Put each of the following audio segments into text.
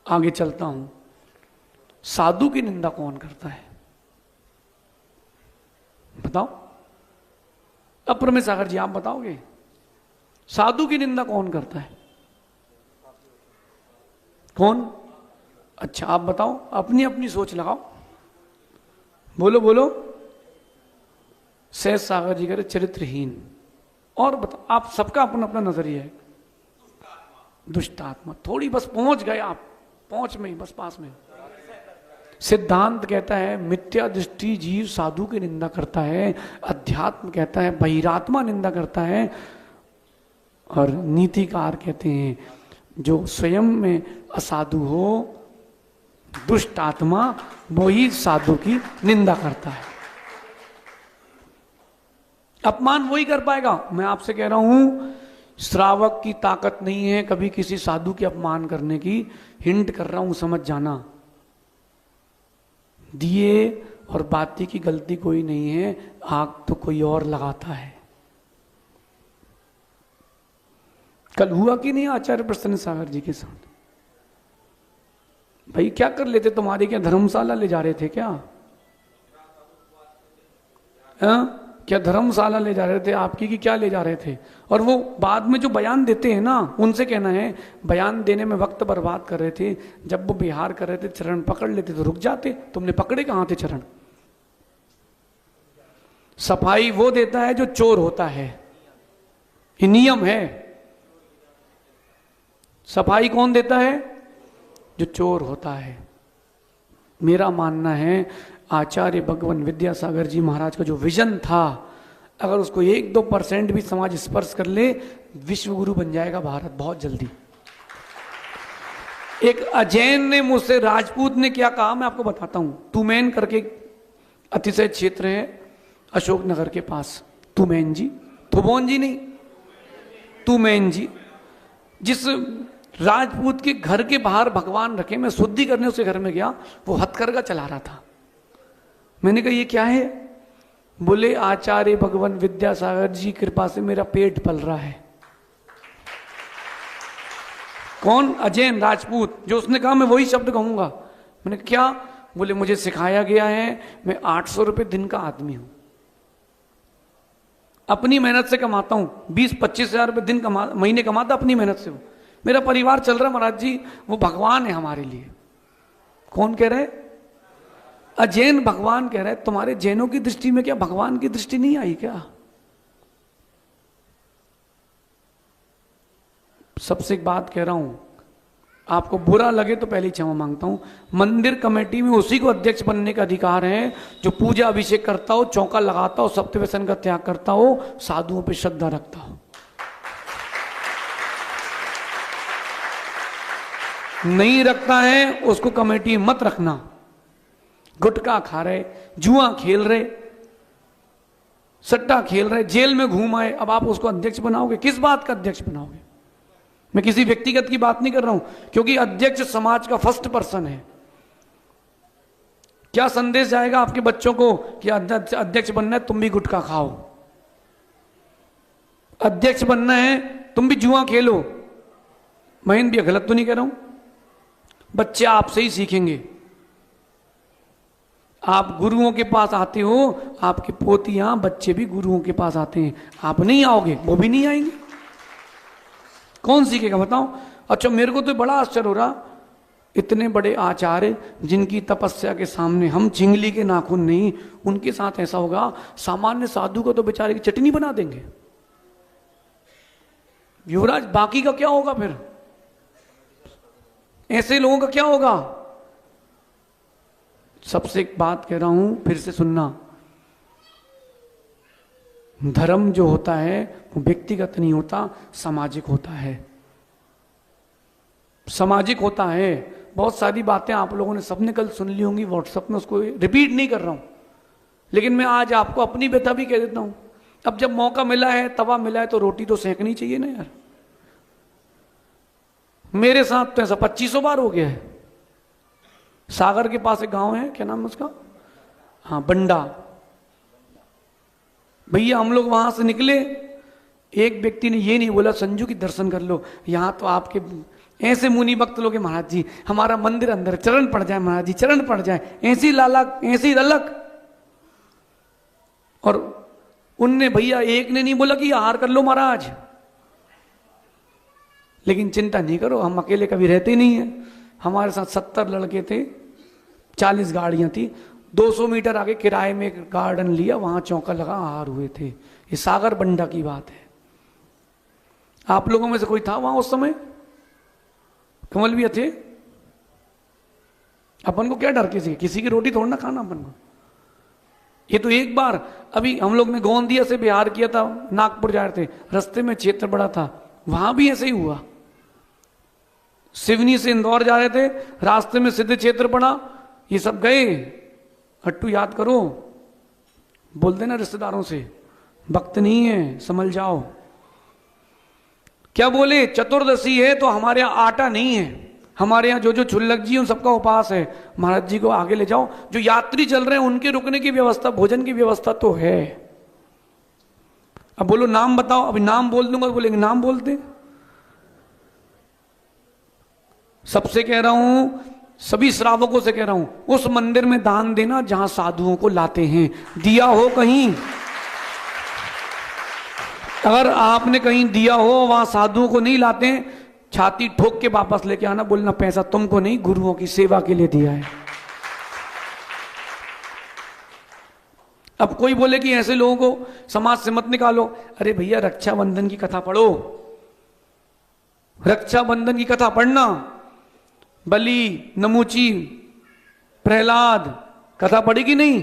आगे चलता हूं। साधु की निंदा कौन करता है बताओ? अब प्रमेश सागर जी आप बताओगे साधु की निंदा कौन करता है? कौन? अच्छा आप बताओ, अपनी अपनी सोच लगाओ, बोलो बोलो। सहज सागर जी कह रहे चरित्रहीन। और बताओ, आप सबका अपना अपना नजरिया है। दुष्ट आत्मा, थोड़ी बस पहुंच गए आप, पहुंच में ही बस पास में। सिद्धांत कहता है मिथ्या दृष्टि जीव साधु की निंदा करता है, अध्यात्म कहता है बहिरात्मा निंदा करता है, और नीतिकार कहते हैं जो स्वयं में असाधु हो, दुष्ट आत्मा, वो ही साधु की निंदा करता है। अपमान वही कर पाएगा। मैं आपसे कह रहा हूं श्रावक की ताकत नहीं है कभी किसी साधु के अपमान करने की। हिंट कर रहा हूं, समझ जाना। दिए और बाती की गलती कोई नहीं है, आग तो कोई और लगाता है। कल हुआ कि नहीं आचार्य प्रसन्न सागर जी के साथ? भाई क्या कर लेते, तुम्हारी क्या धर्मशाला ले जा रहे थे क्या? क्या धर्मशाला ले जा रहे थे आपकी कि क्या ले जा रहे थे? और वो बाद में जो बयान देते हैं ना, उनसे कहना है बयान देने में वक्त बर्बाद कर रहे थे, जब वो बिहार कर रहे थे चरण पकड़ लेते तो रुक जाते, तुमने पकड़े कहां थे चरण? सफाई वो देता है जो चोर होता है, ये नियम है। सफाई कौन देता है? जो चोर होता है। मेरा मानना है आचार्य भगवान विद्यासागर जी महाराज का जो विजन था, अगर उसको 1-2% भी समाज स्पर्श कर ले, विश्व गुरु बन जाएगा भारत बहुत जल्दी। एक अजैन ने मुझसे, राजपूत ने क्या कहा मैं आपको बताता हूं। तुमैन करके अतिशय क्षेत्र है अशोकनगर के पास, तुमैन जी, थुबोन जी नहीं, तुमैन जी। जिस राजपूत के घर के बाहर भगवान रखे, मैं शुद्धि करने उसके घर में गया, वो हथकरघा चला रहा था। मैंने कहा ये क्या है? बोले आचार्य भगवान विद्यासागर जी कृपा से मेरा पेट पल रहा है। कौन? अजैन राजपूत। जो उसने कहा मैं वही शब्द कहूंगा। मैंने क्या? बोले मुझे सिखाया गया है, मैं 800 रुपये दिन का आदमी हूं, अपनी मेहनत से कमाता हूं, 20-25 हजार रुपये दिन महीने कमाता अपनी मेहनत से। मेरा परिवार चल रहा महाराज जी, वो भगवान है हमारे लिए। कौन कह रहे? अजैन भगवान कह रहे। तुम्हारे जैनों की दृष्टि में क्या भगवान की दृष्टि नहीं आई क्या? सबसे एक बात कह रहा हूं, आपको बुरा लगे तो पहले क्षमा मांगता हूं। मंदिर कमेटी में उसी को अध्यक्ष बनने का अधिकार है जो पूजा अभिषेक करता हो, चौका लगाता हो, सप्त व्यसन का त्याग करता हो, साधुओं पर श्रद्धा रखता हो। नहीं रखता है उसको कमेटी मत रखना। गुटखा खा रहे, जुआ खेल रहे, सट्टा खेल रहे, जेल में घूम आए, अब आप उसको अध्यक्ष बनाओगे? किस बात का अध्यक्ष बनाओगे? मैं किसी व्यक्तिगत की बात नहीं कर रहा हूं, क्योंकि अध्यक्ष समाज का फर्स्ट पर्सन है। क्या संदेश जाएगा आपके बच्चों को कि अध्यक्ष बनना है तुम भी गुटखा खाओ, अध्यक्ष बनना है तुम भी जुआ खेलो? महेंद्र भी गलत तो नहीं कह रहा हूं? बच्चे आपसे ही सीखेंगे। आप गुरुओं के पास आते हो, आपकी पोतियां बच्चे भी गुरुओं के पास आते हैं। आप नहीं आओगे, वो भी नहीं आएंगे। कौन सीखेगा बताओ? अच्छा मेरे को तो बड़ा आश्चर्य हो रहा, इतने बड़े आचार्य जिनकी तपस्या के सामने हम चिंगली के नाखून नहीं, उनके साथ ऐसा होगा। सामान्य साधु को तो बेचारे की चटनी बना देंगे। युवराज बाकी का क्या होगा फिर? ऐसे लोगों का क्या होगा? सबसे एक बात कह रहा हूं, फिर से सुनना। धर्म जो होता है वो व्यक्तिगत नहीं होता, सामाजिक होता है। सामाजिक होता है। बहुत सारी बातें आप लोगों ने सबने कल सुन ली होंगी व्हाट्सएप में, उसको रिपीट नहीं कर रहा हूं, लेकिन मैं आज आपको अपनी व्यथा भी कह देता हूं। अब जब मौका मिला है, तवा मिला है, तो रोटी तो सेकनी चाहिए ना यार। मेरे साथ तो ऐसा 2500 बार हो गया है। सागर के पास एक गांव है, क्या नाम है उसका? हाँ, बंडा। भैया हम लोग वहां से निकले, एक व्यक्ति ने ये नहीं बोला संजू की दर्शन कर लो, यहां तो आपके ऐसे मुनि भक्त लोग महाराज जी हमारा मंदिर अंदर, चरण पड़ जाए महाराज जी, चरण पड़ जाए, ऐसी लाला ऐसी ललक। और उनने भैया एक ने नहीं बोला कि आहार कर लो महाराज, लेकिन चिंता नहीं करो हम अकेले कभी रहते नहीं है, हमारे साथ 70 लड़के थे, 40 गाड़ियां थी, 200 मीटर आगे किराए में एक गार्डन लिया, वहां चौका लगा, आहार हुए थे। ये सागर बंडा की बात है। आप लोगों में से कोई था वहां उस समय? कमल भी थे। अपन को क्या डर किसी की रोटी थोड़ा ना खाना अपन को। ये तो एक बार अभी हम लोग ने गोंदिया से बिहार किया था, नागपुर जा रहे थे, रास्ते में क्षेत्र बड़ा था, वहां भी ऐसे ही हुआ। सिवनी से इंदौर जा रहे थे, रास्ते में सिद्ध क्षेत्र पड़ा, ये सब गए। हट्टू याद करो, बोल देना रिश्तेदारों से वक्त नहीं है, समझ जाओ। क्या बोले? चतुर्दशी है तो हमारे यहां आटा नहीं है, हमारे यहां जो छुल्लक जी उन सबका उपास है, महाराज जी को आगे ले जाओ। जो यात्री चल रहे हैं उनके रुकने की व्यवस्था, भोजन की व्यवस्था तो है। अब बोलो नाम बताओ, अभी नाम बोल दूंगा तो बोलेंगे नाम बोलते। सबसे कह रहा हूं, सभी श्रावकों से कह रहा हूं, उस मंदिर में दान देना जहां साधुओं को लाते हैं। दिया हो कहीं, अगर आपने कहीं दिया हो वहां साधुओं को नहीं लाते, छाती ठोक के वापस लेके आना, बोलना पैसा तुमको नहीं, गुरुओं की सेवा के लिए दिया है। अब कोई बोले कि ऐसे लोगों को समाज से मत निकालो, अरे भैया रक्षाबंधन की कथा पढ़ो, रक्षाबंधन की कथा पढ़ना, बलि, नमूची, प्रहलाद कथा पढ़ी कि नहीं?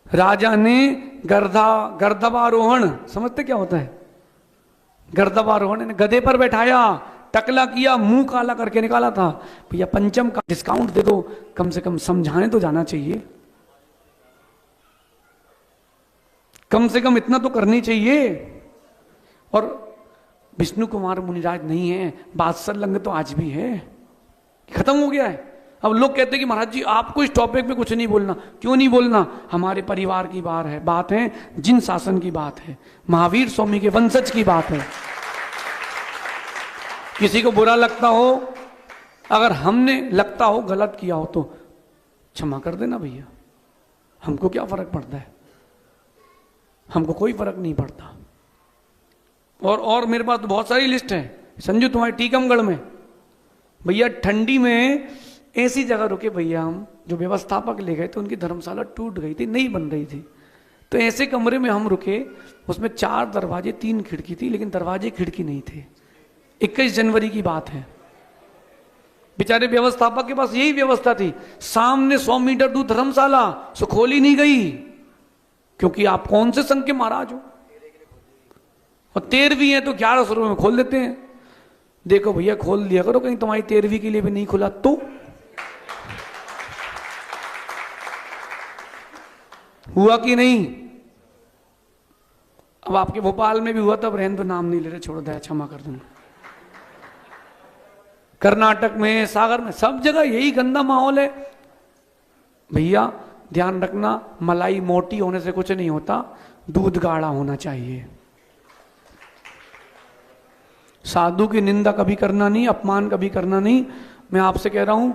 राजा ने गर्दभारोहण, समझते क्या होता है? गर्दभारोहण ने गधे पर बैठाया, टकला किया, मुंह काला करके निकाला था। भैया पंचम का डिस्काउंट दे दो, कम से कम समझाने तो जाना चाहिए, कम से कम इतना तो करनी चाहिए। और विष्णु कुमार मुनिराज नहीं है, बादशाह लंग तो आज भी है, खत्म हो गया है। अब लोग कहते हैं कि महाराज जी आपको इस टॉपिक पे कुछ नहीं बोलना। क्यों नहीं बोलना? हमारे परिवार की बात है, जिन शासन की बात है, महावीर स्वामी के वंशज की बात है। किसी को बुरा लगता हो, अगर हमने लगता हो गलत किया हो तो क्षमा कर देना भैया, हमको क्या फर्क पड़ता है, हमको कोई फर्क नहीं पड़ता। और मेरे पास तो बहुत सारी लिस्ट है। संजू तुम्हारे टीकमगढ़ में भैया ठंडी में ऐसी जगह रुके भैया, हम जो व्यवस्थापक ले गए थे उनकी धर्मशाला टूट गई थी, नहीं बन रही थी, तो ऐसे कमरे में हम रुके, उसमें 4 दरवाजे 3 खिड़की थी, लेकिन दरवाजे खिड़की नहीं थे। 21 जनवरी की बात है, बेचारे व्यवस्थापक के पास यही व्यवस्था थी, सामने 100 मीटर दूर धर्मशाला, सो खोली नहीं गई, क्योंकि आप कौन से संघ के महाराज हो, और 13वीं है तो 1100 रुपये में खोल देते हैं। देखो भैया खोल दिया करो, कहीं तुम्हारी 13वीं के लिए भी नहीं खुला तो। हुआ कि नहीं? अब आपके भोपाल में भी हुआ, तब रहन दो, नाम नहीं ले रहे, छोड़ दे, क्षमा कर दूंगा। कर्नाटक में, सागर में, सब जगह यही गंदा माहौल है। भैया ध्यान रखना, मलाई मोटी होने से कुछ नहीं होता, दूध गाढ़ा होना चाहिए। साधु की निंदा कभी करना नहीं, अपमान कभी करना नहीं। मैं आपसे कह रहा हूं,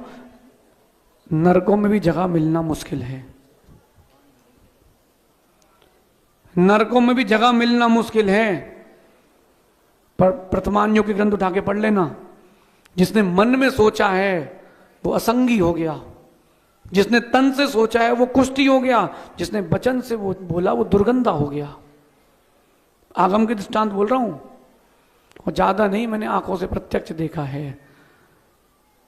नरकों में भी जगह मिलना मुश्किल है, नरकों में भी जगह मिलना मुश्किल है। पर प्रथमान्यों के ग्रंथ उठा के पढ़ लेना, जिसने मन में सोचा है वो असंगी हो गया, जिसने तन से सोचा है वो कुष्ठी हो गया, जिसने वचन से वो बोला वो दुर्गंधा हो गया। आगम के दृष्टांत बोल रहा हूं, और ज्यादा नहीं, मैंने आंखों से प्रत्यक्ष देखा है।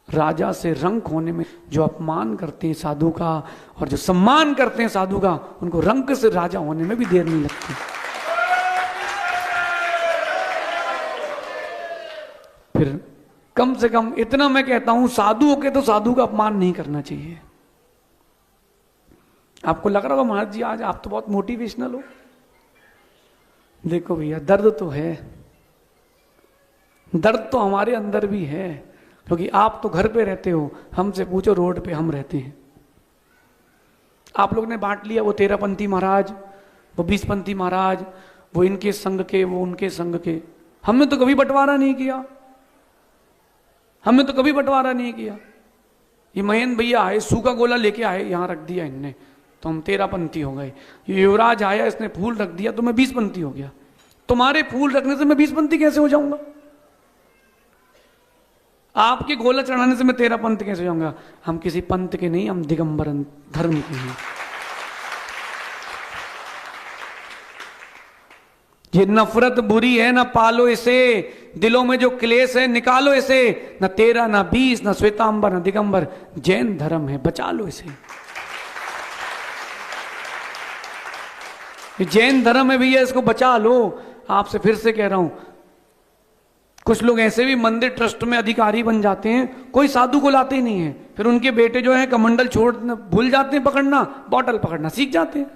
राजा से रंक होने में जो अपमान करते हैं साधु का, और जो सम्मान करते हैं साधु का, उनको रंक से राजा होने में भी देर नहीं लगती। फिर कम से कम इतना मैं कहता हूं, साधु होके तो साधु का अपमान नहीं करना चाहिए। आपको लग रहा होगा महाराज जी आज आप तो बहुत मोटिवेशनल हो। देखो भैया दर्द तो है, दर्द तो हमारे अंदर भी है, क्योंकि आप तो घर पे रहते हो, हमसे पूछो रोड पे हम रहते हैं। आप लोग ने बांट लिया, वो 13 पंथी महाराज, वो 20 पंथी महाराज, वो इनके संग के, वो उनके संग के। हमने तो कभी बंटवारा नहीं किया, हमने तो कभी बंटवारा नहीं किया। ये महेंद्र भैया आए, सूखा गोला लेके आए, यहां रख दिया इनने, तो हम 13 पंथी हो गए। ये युवराज आया, इसने फूल रख दिया, तो मैं 20 पंथी हो गया। तुम्हारे फूल रखने से मैं 20 पंथी कैसे हो जाऊंगा? आपके गोला चढ़ाने से मैं 13 पंथ कैसे हो जाऊंगा? हम किसी पंथ के नहीं, हम दिगंबर धर्म के हैं। ये नफरत बुरी है, ना पालो इसे, दिलों में जो क्लेश है निकालो इसे। ना 13 ना 20 ना श्वेतांबर ना दिगंबर, जैन धर्म है, बचा लो इसे। ये जैन धर्म है भैया, इसको बचा लो। आपसे फिर से कह रहा हूं, कुछ लोग ऐसे भी मंदिर ट्रस्ट में अधिकारी बन जाते हैं, कोई साधु को लाते ही नहीं है, फिर उनके बेटे जो है कमंडल छोड़ भूल जाते हैं पकड़ना, बॉटल पकड़ना सीख जाते हैं।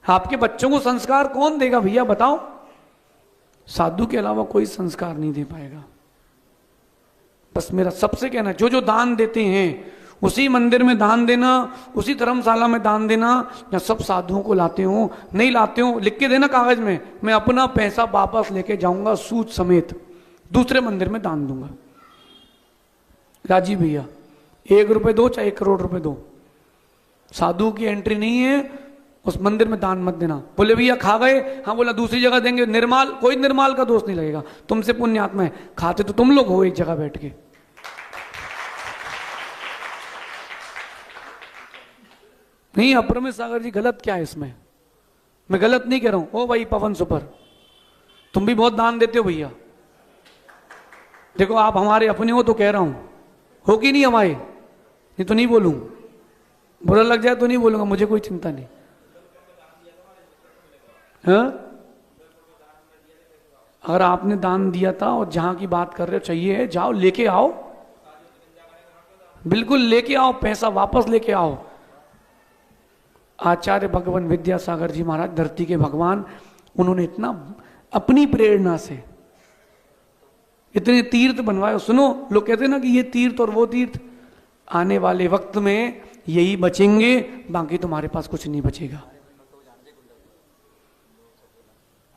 आपके बच्चों को संस्कार कौन देगा भैया बताओ? साधु के अलावा कोई संस्कार नहीं दे पाएगा। बस मेरा सबसे कहना, जो जो दान देते हैं उसी मंदिर में दान देना, उसी धर्मशाला में दान देना या सब साधुओं को लाते हो। नहीं लाते हो लिख के देना कागज में, मैं अपना पैसा वापस लेके जाऊंगा सूद समेत, दूसरे मंदिर में दान दूंगा। राजी भैया 1 रुपए दो चाहे 1 करोड़ रुपए दो, साधु की एंट्री नहीं है, उस मंदिर में दान मत देना। बोले भैया खा गए, हाँ बोला दूसरी जगह देंगे। निर्माल, कोई निर्माल का दोष नहीं लगेगा, तुमसे पुण्य आत्मा है, खाते तो तुम लोग हो एक जगह बैठ के। नहीं अप्रमेय सागर जी गलत क्या है इसमें? मैं गलत नहीं कह रहा हूं। ओ भाई पवन सुपर, तुम भी बहुत दान देते हो भैया। देखो आप हमारे अपने हो तो कह रहा हूं, हो कि नहीं हमारे? नहीं तो नहीं बोलूं, बुरा लग जाए तो नहीं बोलूंगा, मुझे कोई चिंता नहीं। हाँ? अगर आपने दान दिया था और जहां की बात कर रहे हो चाहिए है, जाओ लेके आओ, बिल्कुल लेके आओ, पैसा वापस लेके आओ। आचार्य भगवान विद्यासागर जी महाराज धरती के भगवान, उन्होंने इतना अपनी प्रेरणा से इतने तीर्थ बनवाए। सुनो, लोग कहते हैं ना कि ये तीर्थ और वो तीर्थ, आने वाले वक्त में यही बचेंगे, बाकी तुम्हारे पास कुछ नहीं बचेगा।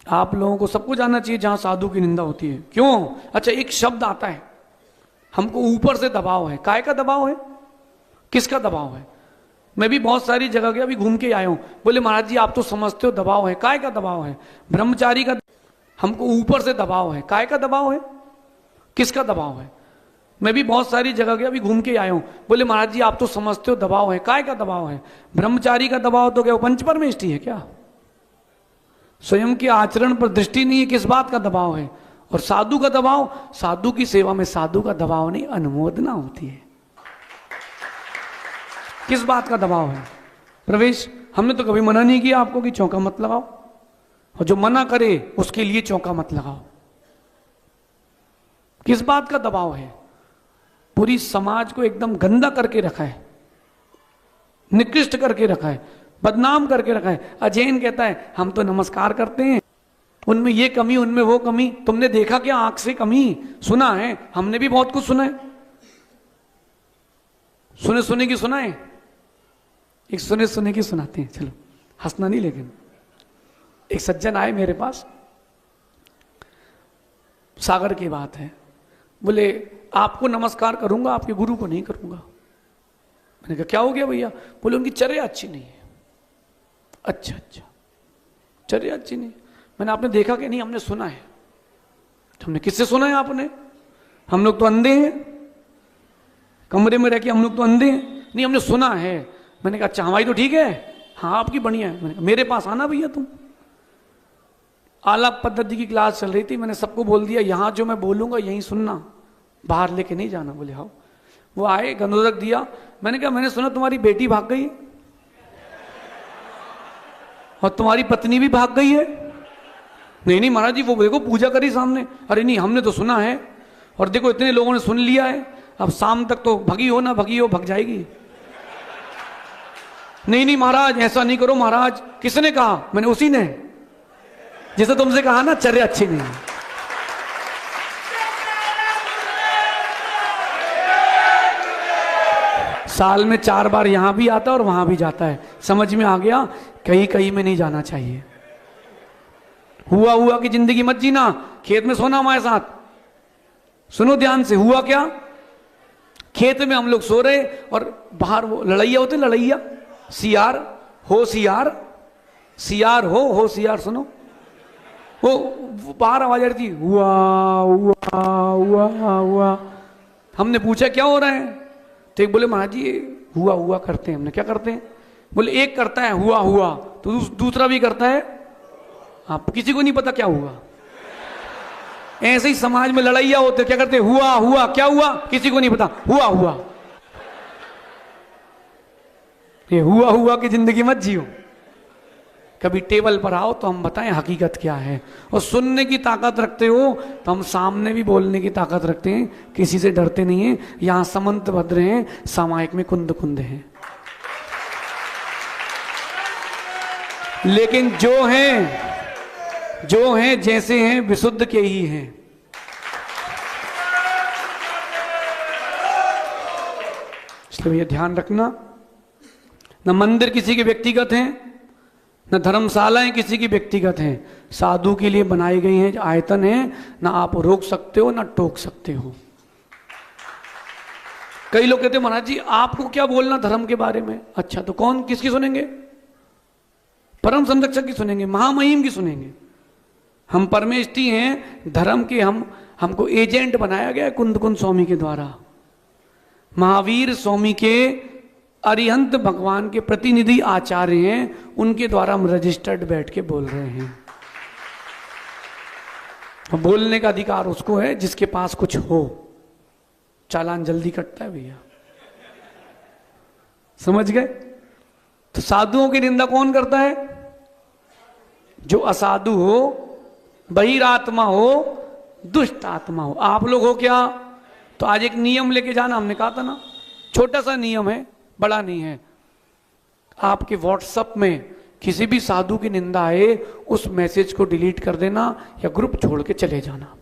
आप लोगों को सबको जानना चाहिए जहां साधु की निंदा होती है। क्यों? अच्छा एक शब्द आता है, हमको ऊपर से दबाव है। काय का दबाव है? किसका दबाव है? मैं भी बहुत सारी जगह गया, अभी घूम के आया हूं। बोले महाराज जी आप तो समझते हो दबाव है। काय का दबाव है? ब्रह्मचारी का। हमको ऊपर से दबाव है। काय का दबाव है? किसका दबाव है? मैं भी बहुत सारी जगह गया, अभी घूम के आया हूं। बोले महाराज जी आप तो समझते हो दबाव है। काय का दबाव है? ब्रह्मचारी का दबाव तो क्या वो पंचपरमेष्ठी है क्या? स्वयं के आचरण पर दृष्टि नहीं है, किस बात का दबाव है? और साधु का दबाव, साधु की सेवा में साधु का दबाव नहीं, अनुमोदना होती है। किस बात का दबाव है? प्रवेश, हमने तो कभी मना नहीं किया आपको कि चौका मत लगाओ, और जो मना करे उसके लिए चौका मत लगाओ। किस बात का दबाव है? पूरी समाज को एकदम गंदा करके रखा है, निकृष्ट करके रखा है, बदनाम करके रखा है। अजैन कहता है हम तो नमस्कार करते हैं, उनमें ये कमी उनमें वो कमी। तुमने देखा क्या आंख से कमी? सुना है, हमने भी बहुत कुछ सुना है। सुने सुने की सुना है, एक सुने सुने की सुनाते हैं। चलो हंसना नहीं, लेकिन एक सज्जन आए मेरे पास, सागर की बात है। बोले आपको नमस्कार करूंगा, आपके गुरु को नहीं करूंगा। मैंने कहा क्या हो गया भैया? बोले उनकी चर्या अच्छी नहीं है। अच्छा अच्छा, चर्या अच्छी नहीं? मैंने आपने देखा कि नहीं? हमने सुना है। हमने किससे सुना है आपने? हम लोग तो अंधे हैं, कमरे में रह के हम लोग तो अंधे हैं। नहीं हमने सुना है। मैंने कहा अच्छा हमारी तो ठीक है, हाँ आपकी बढ़िया है। मैंने कहा मेरे पास आना भैया तुम। आलाप पद्धति की क्लास चल रही थी, मैंने सबको बोल दिया यहां जो मैं बोलूंगा यहीं सुनना, बाहर लेके नहीं जाना। बोले हाँ। वो आए, गंधोदक दिया। मैंने कहा मैंने सुना तुम्हारी बेटी भाग गई और तुम्हारी पत्नी भी भाग गई है। नहीं नहीं महाराज जी वो देखो पूजा करी सामने। अरे नहीं हमने तो सुना है, और देखो इतने लोगों ने सुन लिया है, अब शाम तक तो भगी हो ना भगी हो, भग जाएगी। नहीं नहीं महाराज ऐसा नहीं करो महाराज। किसने कहा? मैंने उसी ने, जैसे तुमसे कहा ना चर्या अच्छी नहीं है। साल में 4 बार यहां भी आता है और वहां भी जाता है। समझ में आ गया, कहीं कहीं में नहीं जाना चाहिए। हुआ हुआ की जिंदगी मत जीना, खेत में सोना हमारे साथ। सुनो ध्यान से, हुआ क्या, खेत में हम लोग सो रहे और बाहर वो लड़ैया होते, लड़ैया, सियार हो सियार, सियार हो सियार, सुनो वो बाहर आवाज आ रही थी, हुआ हुआ हुआ हुआ। हमने पूछा क्या हो रहा है, तो एक बोले महाराज जी हुआ हुआ करते हैं। हमने क्या करते हैं, बोले एक करता है हुआ हुआ तो दूसरा भी करता है, आप किसी को नहीं पता क्या हुआ। ऐसे ही समाज में लड़ाइया होते, क्या करते, हुआ हुआ, क्या हुआ किसी को नहीं पता, हुआ हुआ। ये हुआ हुआ की जिंदगी मत जियो। कभी टेबल पर आओ तो हम बताएं हकीकत क्या है, और सुनने की ताकत रखते हो तो हम सामने भी बोलने की ताकत रखते हैं, किसी से डरते नहीं है। यहां समंत भद्र हैं, सामायिक में कुंद कुंद हैं। लेकिन जो हैं जैसे हैं विशुद्ध के ही हैं। इसलिए ये ध्यान रखना, न मंदिर किसी के व्यक्तिगत हैं, न धर्मशालाएं किसी की व्यक्तिगत हैं, साधु के लिए बनाई गई हैं, आयतन है, ना आप रोक सकते हो ना टोक सकते हो। कई लोग कहते हैं महाराज जी आपको क्या बोलना धर्म के बारे में। अच्छा तो कौन किसकी सुनेंगे, परम संरक्षक की सुनेंगे, महामहिम की सुनेंगे। हम परमेष्ठी हैं धर्म के, हमको एजेंट बनाया गया है कुंद कुंद स्वामी के द्वारा। महावीर स्वामी के अरिहंत भगवान के प्रतिनिधि आचार्य हैं, उनके द्वारा हम रजिस्टर्ड बैठ के बोल रहे हैं। बोलने का अधिकार उसको है जिसके पास कुछ हो। चालान जल्दी कटता है भैया, समझ गए। तो साधुओं की निंदा कौन करता है, जो असाधु हो, बहिरात्मा हो, दुष्ट आत्मा हो। आप लोग हो क्या, तो आज एक नियम लेके जाना, हमने कहा था ना, छोटा सा नियम है, बड़ा नहीं है। आपके व्हाट्सएप में किसी भी साधु की निंदा आए, उस मैसेज को डिलीट कर देना या ग्रुप छोड़ के चले जाना।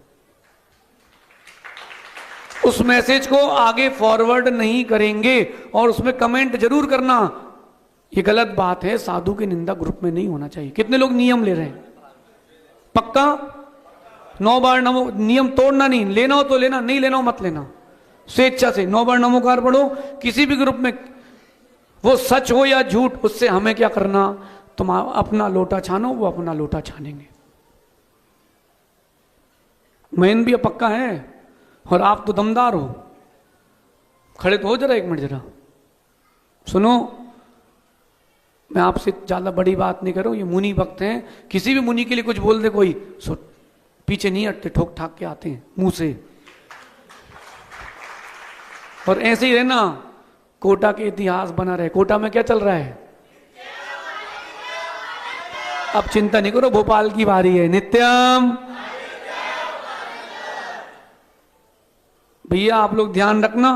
उस मैसेज को आगे फॉरवर्ड नहीं करेंगे, और उसमें कमेंट जरूर करना, ये गलत बात है, साधु की निंदा ग्रुप में नहीं होना चाहिए। कितने लोग नियम ले रहे हैं, पक्का 9 बार नमो, नियम तोड़ना नहीं, लेना हो तो लेना, नहीं लेना हो मत लेना, स्वेच्छा से 9 बार नमोकार पढ़ो। किसी भी ग्रुप में वो सच हो या झूठ, उससे हमें क्या करना, तुम अपना लोटा छानो, वो अपना लोटा छानेंगे। मैन भी पक्का है और आप तो दमदार हो। खड़े तो हो जरा, एक मिनट जरा सुनो, मैं आपसे ज्यादा बड़ी बात नहीं कर रहा हूं, ये मुनि भक्त हैं, किसी भी मुनि के लिए कुछ बोल दे कोई, सो पीछे नहीं हटते, ठोक ठाक के आते हैं मुंह से। और ऐसे ही रहना, कोटा के इतिहास बना रहे। कोटा में क्या चल रहा है, अब चिंता नहीं करो, भोपाल की बारी है, नित्यम। भैया आप लोग ध्यान रखना,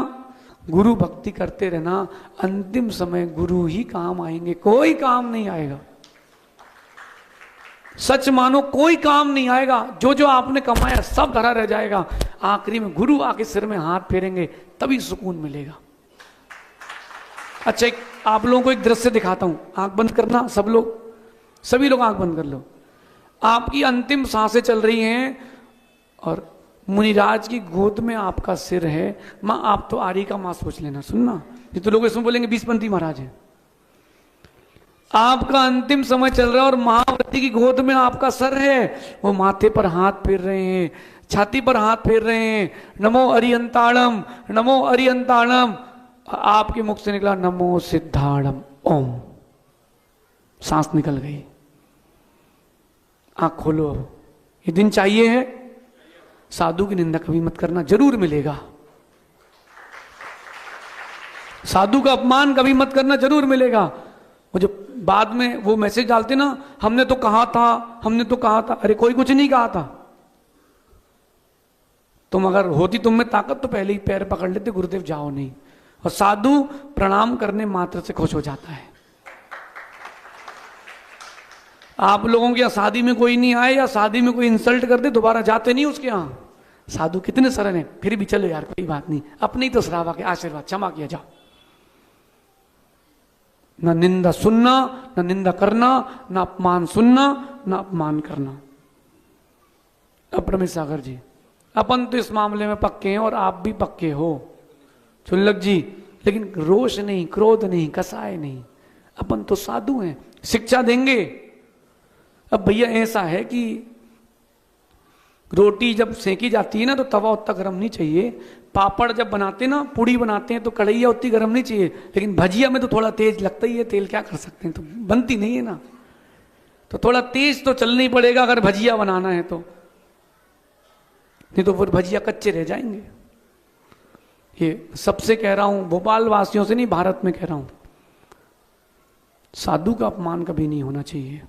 गुरु भक्ति करते रहना, अंतिम समय गुरु ही काम आएंगे, कोई काम नहीं आएगा। सच मानो, कोई काम नहीं आएगा, जो जो आपने कमाया सब धरा रह जाएगा। आखिरी में गुरु आके सिर में हाथ फेरेंगे, तभी सुकून मिलेगा। अच्छा, आप लोगों को एक दृश्य दिखाता हूं, आंख बंद करना सब लोग, सभी लोग आंख बंद कर लो। आपकी अंतिम सांसें चल रही हैं और मुनिराज की गोद में आपका सिर है। मां, आप तो आरी का मां सोच लेना, सुनना, ये तो लोग इसमें बोलेंगे 20पंथी महाराज है। आपका अंतिम समय चल रहा है और महावती की गोद में आपका सर है, वो माथे पर हाथ फेर रहे हैं, छाती पर हाथ फेर रहे हैं, नमो अरिहंताणम, नमो अरिहंताणम। आपके मुख से निकला नमो सिद्धाणम ओम, सांस निकल गई। आंख खोलो, ये दिन चाहिए है। साधु की निंदा कभी मत करना, जरूर मिलेगा। साधु का अपमान कभी मत करना, जरूर मिलेगा। वो जो बाद में वो मैसेज डालते ना, हमने तो कहा था, हमने तो कहा था, अरे कोई कुछ नहीं कहा था। तुम अगर होती तुम में ताकत तो पहले ही पैर पकड़ लेते, गुरुदेव जाओ नहीं। और साधु प्रणाम करने मात्र से खुश हो जाता है। आप लोगों के यहाँ शादी में कोई नहीं आए या शादी में कोई इंसल्ट कर दे, दोबारा जाते नहीं उसके यहाँ। साधु कितने सरल हैं, फिर भी चलो यार कोई बात नहीं, अपने ही तो सरावा के आशीर्वाद क्षमा किया, जाओ। न निंदा सुनना, न निंदा करना, न अपमान सुनना, न अपमान करना। अब रमेश सागर जी, अपन तो इस मामले में पक्के हैं और आप भी पक्के हो चुल्लक जी, लेकिन रोष नहीं, क्रोध नहीं, कसाय नहीं, अपन तो साधु हैं, शिक्षा देंगे। अब भैया ऐसा है कि रोटी जब सेकी जाती है ना तो तवा उतना गर्म नहीं चाहिए, पापड़ जब बनाते ना, पूड़ी बनाते हैं तो कढ़ैया उतनी गर्म नहीं चाहिए, लेकिन भजिया में तो थोड़ा तेज लगता ही है तेल, क्या कर सकते हैं, तो बनती नहीं है ना, तो थोड़ा तेज तो चलना ही पड़ेगा अगर भजिया बनाना है तो, नहीं तो फिर भजिया कच्चे रह जाएंगे। ये सबसे कह रहा हूं, भोपाल वासियों से नहीं, भारत में कह रहा हूं, साधु का अपमान कभी नहीं होना चाहिए।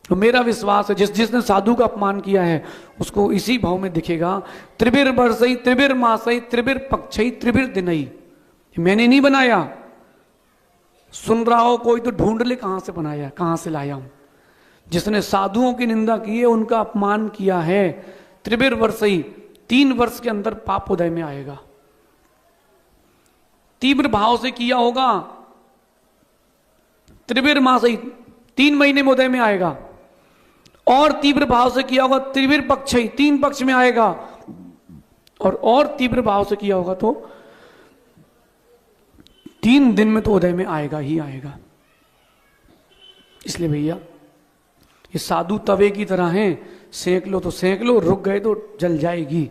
तो मेरा विश्वास है जिसने साधु का अपमान किया है उसको इसी भाव में दिखेगा, त्रिबिर बरसई त्रिबिर मासई त्रिबिर पक्षई त्रिबिर दिनई। मैंने नहीं बनाया, सुन रहा हो कोई तो ढूंढ ले कहां से बनाया, कहां से लाया हूं। जिसने साधुओं की निंदा की है, उनका अपमान किया है, त्रिबिर वर्षई 3 वर्ष के अंदर पाप उदय में आएगा। तीव्र भाव से किया होगा, त्रिबिर मासई 3 महीने में उदय में आएगा, और तीव्र भाव से किया होगा त्रिबिर पक्षई 3 पक्ष में आएगा, और तीव्र भाव से किया होगा तो 3 दिन में तो उदय में आएगा ही आएगा। इसलिए भैया ये साधु तवे की तरह हैं, सेंक लो तो सेंक लो, रुक गए तो जल जाएगी।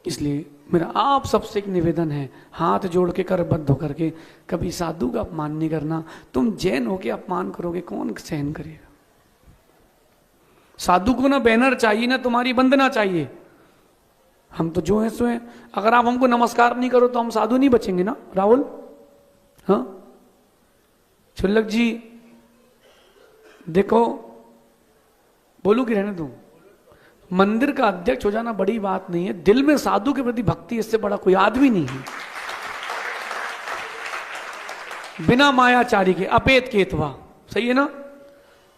इसलिए मेरा आप सबसे एक निवेदन है, हाथ जोड़ के करबद्ध होकर के कभी साधु का अपमान नहीं करना। तुम जैन होके अपमान करोगे, कौन सहन करेगा? साधु को ना बैनर चाहिए, ना तुम्हारी वंदना चाहिए। हम तो जो है सो है। अगर आप हमको नमस्कार नहीं करो तो हम साधु नहीं बचेंगे ना राहुल? हाँ छुल्लक जी, देखो बोलू कि रहने दूं? मंदिर का अध्यक्ष हो जाना बड़ी बात नहीं है, दिल में साधु के प्रति भक्ति, इससे बड़ा कोई आदमी नहीं है। बिना मायाचारी के, अपेत केतवा, सही है ना?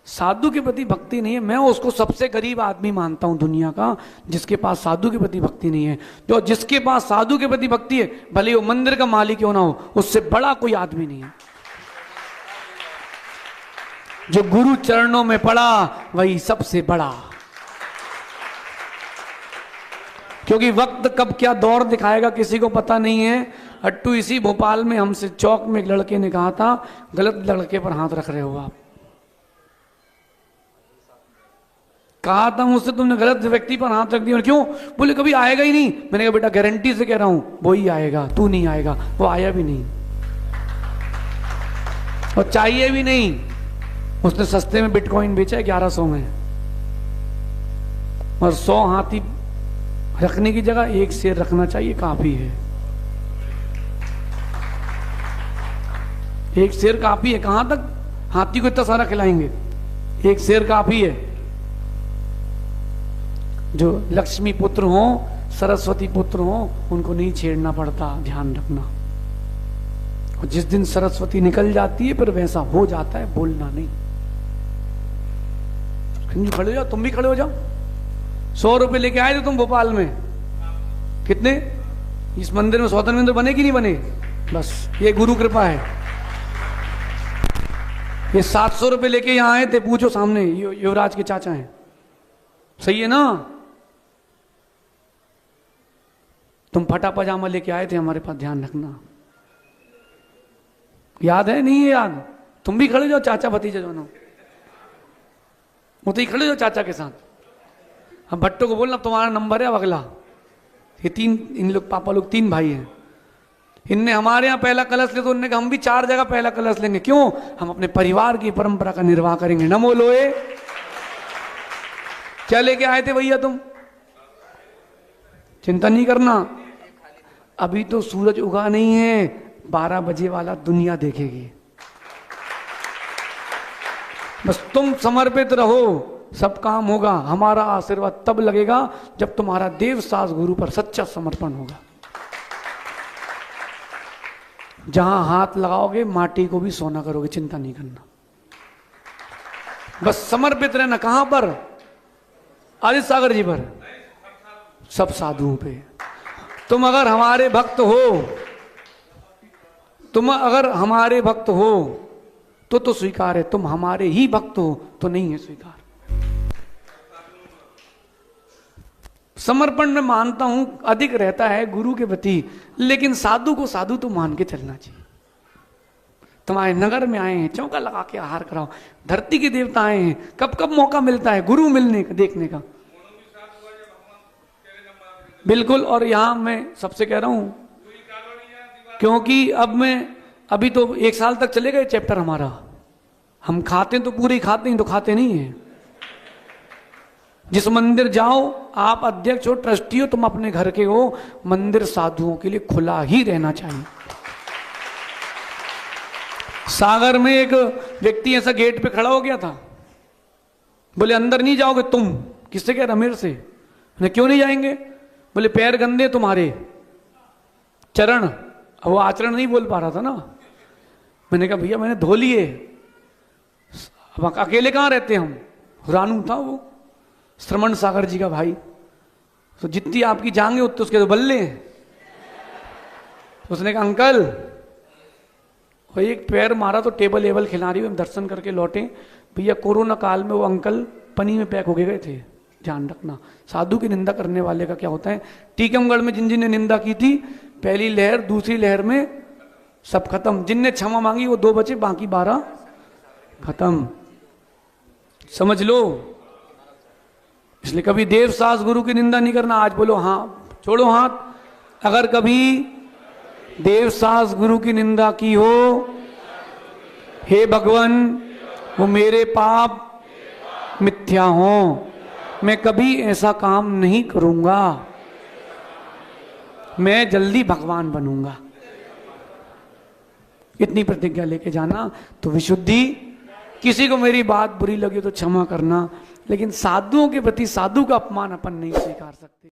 साधु के प्रति भक्ति नहीं है। मैं उसको सबसे गरीब आदमी मानता हूं दुनिया का, जिसके पास साधु के प्रति भक्ति नहीं है। जो जिसके पास साधु के प्रति भक्ति है, भले वो मंदिर का मालिक क्यों ना हो, उससे बड़ा कोई आदमी नहीं है। जो गुरु चरणों में पड़ा वही सबसे बड़ा। क्योंकि वक्त कब क्या दौर दिखाएगा किसी को पता नहीं है। अट्टू इसी भोपाल में हमसे चौक में एक लड़के ने कहा था, गलत लड़के पर हाथ रख रहे हो आप। कहा था मुझसे, तुमने गलत व्यक्ति पर हाथ रख दिया। क्यों? बोले कभी आएगा ही नहीं। मैंने कहा बेटा गारंटी से कह रहा हूं वो ही आएगा, तू नहीं आएगा। वो आया भी नहीं और चाहिए भी नहीं। उसने सस्ते में बिटकॉइन बेचा है 1100 में, और 100 हाथी रखने की जगह 1 शेर रखना चाहिए, काफी है। 1 शेर काफी है। कहां तक हाथी को इतना सारा खिलाएंगे? 1 शेर काफी है। जो लक्ष्मी पुत्र हो, सरस्वती पुत्र हो, उनको नहीं छेड़ना पड़ता, ध्यान रखना। और जिस दिन सरस्वती निकल जाती है फिर वैसा हो जाता है, बोलना नहीं। खड़े हो जाओ, तुम भी खड़े हो जाओ। 100 रुपए लेके आए थे तुम भोपाल में, कितने? इस मंदिर में स्वतंत्र मंदिर बने कि नहीं बने? बस ये गुरु कृपा है। ये 700 रुपए लेके यहां आए थे, पूछो सामने, युवराज के चाचा हैं। सही है ना? तुम फटा पजामा लेके आए थे हमारे पास, ध्यान रखना। याद है? नहीं है याद? तुम भी खड़े जाओ, चाचा भतीजा दोनों वो तो ही खड़े जाओ चाचा के साथ। हम भट्टो को बोलना तुम्हारा नंबर है, अब अगला। ये 3 इन लोग पापा लोग 3 भाई हैं। इनने हमारे यहाँ पहला कलश ले तो उन्होंने कहा हम भी 4 जगह पहला कलश लेंगे। क्यों? हम अपने परिवार की परंपरा का निर्वाह करेंगे। नमो लोए। क्या लेके आए थे भैया तुम? चिंता नहीं करना, अभी तो सूरज उगा नहीं है, 12 बजे वाला दुनिया देखेगी। बस तुम समर्पित रहो, सब काम होगा। हमारा आशीर्वाद तब लगेगा जब तुम्हारा देव सास गुरु पर सच्चा समर्पण होगा। जहां हाथ लगाओगे माटी को भी सोना करोगे, चिंता नहीं करना। बस समर्पित रहना। कहां पर? आदित्य सागर जी पर, सब साधुओं पे। तुम अगर हमारे भक्त हो, तुम अगर हमारे भक्त हो तो स्वीकार है, तुम हमारे ही भक्त हो तो नहीं है स्वीकार। समर्पण में मानता हूं अधिक रहता है गुरु के प्रति, लेकिन साधु को साधु तो मान के चलना चाहिए। तुम्हारे नगर में आए हैं, चौका लगा के आहार कराओ। धरती के देवता आए हैं, कब कब मौका मिलता है गुरु मिलने का, देखने का। बिल्कुल। और यहां मैं सबसे कह रहा हूं, क्योंकि अभी तो 1 साल तक चलेगा ये चैप्टर हमारा। हम खाते तो पूरे खाते हैं, तो खाते नहीं है। जिस मंदिर जाओ, आप अध्यक्ष हो, ट्रस्टी हो, तुम अपने घर के हो, मंदिर साधुओं के लिए खुला ही रहना चाहिए। सागर में एक व्यक्ति ऐसा गेट पे खड़ा हो गया था, बोले अंदर नहीं जाओगे तुम। किससे कह रहा? मेरे से। क्यों नहीं जाएंगे? बोले पैर गंदे तुम्हारे, चरण। अब वो आचरण नहीं बोल पा रहा था ना। मैंने कहा भैया मैंने धो लिए। अब अकेले कहाँ रहते हम? रानू था वो, श्रमण सागर जी का भाई। तो जितनी आपकी जांगे उतने उसके तो बल्ले हैं। उसने कहा अंकल, वो एक पैर मारा तो टेबल एबल खिला रही, हम दर्शन करके लौटे। भैया कोरोना काल में वो अंकल पनी में पैक हो गए थे। ध्यान रखना, साधु की निंदा करने वाले का क्या होता है। टीकमगढ़ में जिन ने निंदा की थी, पहली लहर दूसरी लहर में सब खत्म। जिनने क्षमा मांगी वो 2 बचे, बाकी 12 खत्म। समझ लो। इसलिए कभी देव सास गुरु की निंदा नहीं करना। आज बोलो हाँ, छोड़ो हाथ। अगर कभी देव सास गुरु की निंदा की हो, हे भगवान वो मेरे पाप मिथ्या हो, मैं कभी ऐसा काम नहीं करूंगा, मैं जल्दी भगवान बनूंगा। इतनी प्रतिज्ञा लेके जाना तो विशुद्धि। किसी को मेरी बात बुरी लगी तो क्षमा करना, लेकिन साधुओं के प्रति साधु का अपमान अपन नहीं स्वीकार सकते।